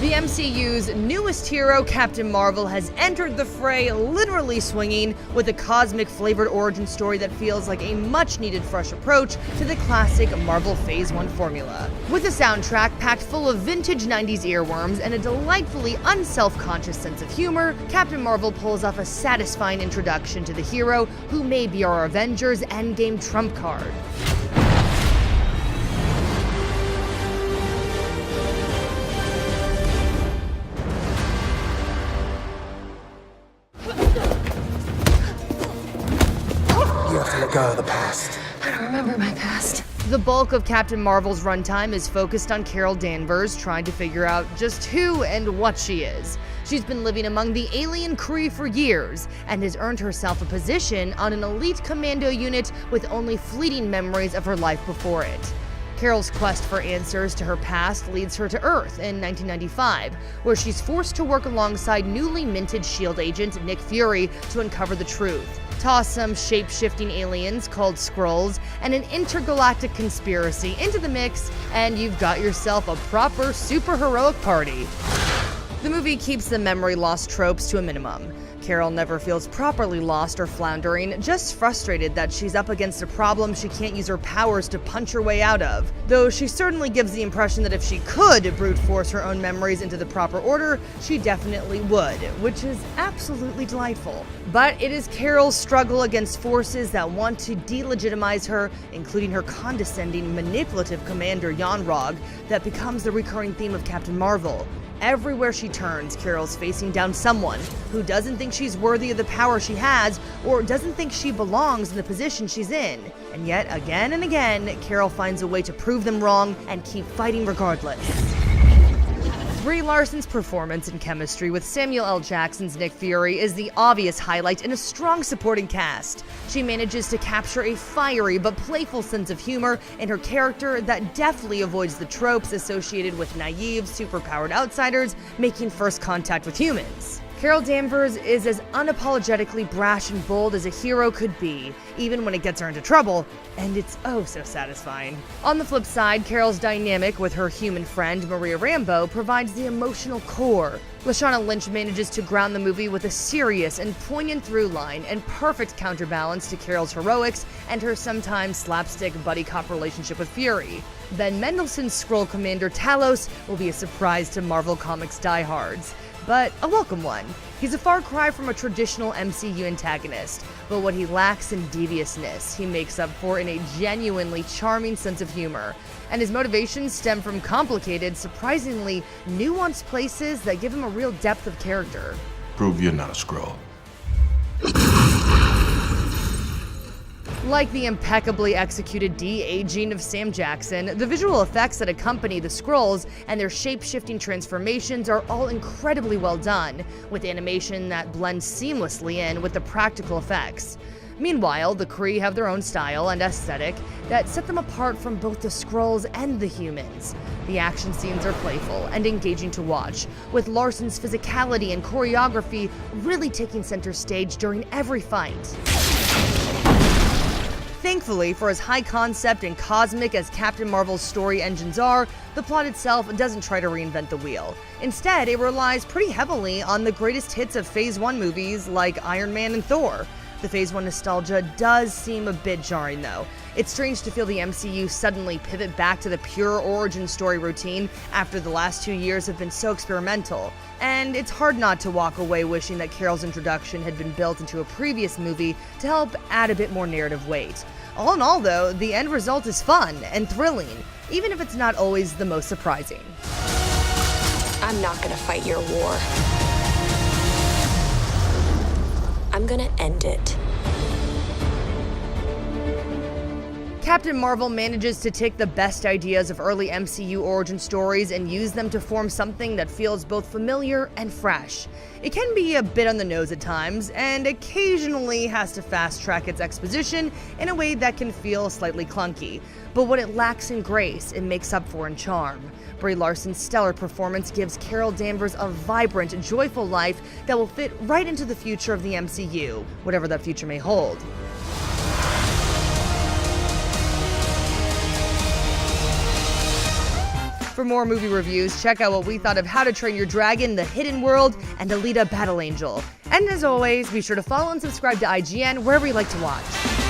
The MCU's newest hero, Captain Marvel, has entered the fray literally swinging with a cosmic-flavored origin story that feels like a much-needed fresh approach to the classic Marvel Phase 1 formula. With a soundtrack packed full of vintage 90s earworms and a delightfully unself-conscious sense of humor, Captain Marvel pulls off a satisfying introduction to the hero who may be our Avengers Endgame trump card. You have to let go of the past. I don't remember my past. The bulk of Captain Marvel's runtime is focused on Carol Danvers trying to figure out just who and what she is. She's been living among the alien Kree for years and has earned herself a position on an elite commando unit with only fleeting memories of her life before it. Carol's quest for answers to her past leads her to Earth in 1995, where she's forced to work alongside newly minted S.H.I.E.L.D. agent Nick Fury to uncover the truth. Toss some shape-shifting aliens called Skrulls and an intergalactic conspiracy into the mix, and you've got yourself a proper superheroic party. The movie keeps the memory loss tropes to a minimum. Carol never feels properly lost or floundering, just frustrated that she's up against a problem she can't use her powers to punch her way out of. Though she certainly gives the impression that if she could brute force her own memories into the proper order, she definitely would, which is absolutely delightful. But it is Carol's struggle against forces that want to delegitimize her, including her condescending, manipulative commander Yon-Rogg, that becomes the recurring theme of Captain Marvel. Everywhere she turns, Carol's facing down someone who doesn't think she's worthy of the power she has or doesn't think she belongs in the position she's in. And yet, again and again, Carol finds a way to prove them wrong and keep fighting regardless. Brie Larson's performance and chemistry with Samuel L. Jackson's Nick Fury is the obvious highlight in a strong supporting cast. She manages to capture a fiery but playful sense of humor in her character that deftly avoids the tropes associated with naive, superpowered outsiders making first contact with humans. Carol Danvers is as unapologetically brash and bold as a hero could be, even when it gets her into trouble, and it's oh so satisfying. On the flip side, Carol's dynamic with her human friend Maria Rambeau provides the emotional core. Lashana Lynch manages to ground the movie with a serious and poignant through line and perfect counterbalance to Carol's heroics and her sometimes slapstick buddy cop relationship with Fury. Ben Mendelsohn's Skrull Commander Talos will be a surprise to Marvel Comics diehards, but a welcome one. He's a far cry from a traditional MCU antagonist, but what he lacks in deviousness, he makes up for in a genuinely charming sense of humor. And his motivations stem from complicated, surprisingly nuanced places that give him a real depth of character. Prove you're not a Skrull. Like the impeccably executed de-aging of Sam Jackson, the visual effects that accompany the Skrulls and their shape-shifting transformations are all incredibly well done, with animation that blends seamlessly in with the practical effects. Meanwhile, the Kree have their own style and aesthetic that set them apart from both the Skrulls and the humans. The action scenes are playful and engaging to watch, with Larson's physicality and choreography really taking center stage during every fight. Thankfully, for as high concept and cosmic as Captain Marvel's story engines are, the plot itself doesn't try to reinvent the wheel. Instead, it relies pretty heavily on the greatest hits of Phase 1 movies like Iron Man and Thor. The Phase 1 nostalgia does seem a bit jarring though. It's strange to feel the MCU suddenly pivot back to the pure origin story routine after the last 2 years have been so experimental. And it's hard not to walk away wishing that Carol's introduction had been built into a previous movie to help add a bit more narrative weight. All in all though, the end result is fun and thrilling, even if it's not always the most surprising. I'm not gonna fight your war. I'm gonna end it. Captain Marvel manages to take the best ideas of early MCU origin stories and use them to form something that feels both familiar and fresh. It can be a bit on the nose at times, and occasionally has to fast-track its exposition in a way that can feel slightly clunky. But what it lacks in grace, it makes up for in charm. Brie Larson's stellar performance gives Carol Danvers a vibrant, joyful life that will fit right into the future of the MCU, whatever that future may hold. For more movie reviews, check out what we thought of How to Train Your Dragon, The Hidden World, and Alita Battle Angel. And as always, be sure to follow and subscribe to IGN wherever you like to watch.